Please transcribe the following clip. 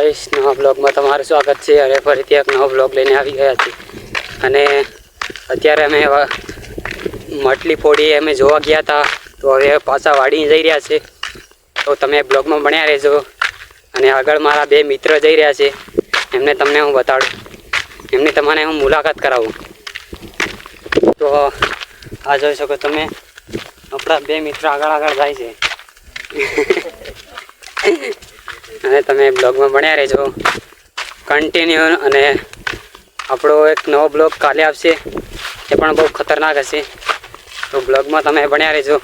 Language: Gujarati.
ગાઈસ, નવા બ્લોગમાં તમારું સ્વાગત છે. અને ફરીથી એક નવો બ્લોગ લઈને આવી ગયા છે. અને અત્યારે અમે મટલી ફોડી અમે જોવા ગયા હતા, તો હવે પાછા વાડી જઈ રહ્યા છે. તો તમે બ્લોગમાં બન્યા રહેજો. અને આગળ મારા બે મિત્ર જઈ રહ્યા છે, એમને તમને હું બતાડું, એમની તમને હું મુલાકાત કરાવું. તો આ જોઈ શકો તમે, આપણા બે મિત્ર આગળ જાય છે. અને તમે બ્લોગમાં બન્યા રહેજો કન્ટિન્યુ. અને આપણો એક નવો બ્લોગ કાલે આવશે, એ પણ બહુ ખતરનાક હશે. તો બ્લોગમાં તમે બન્યા રહેજો.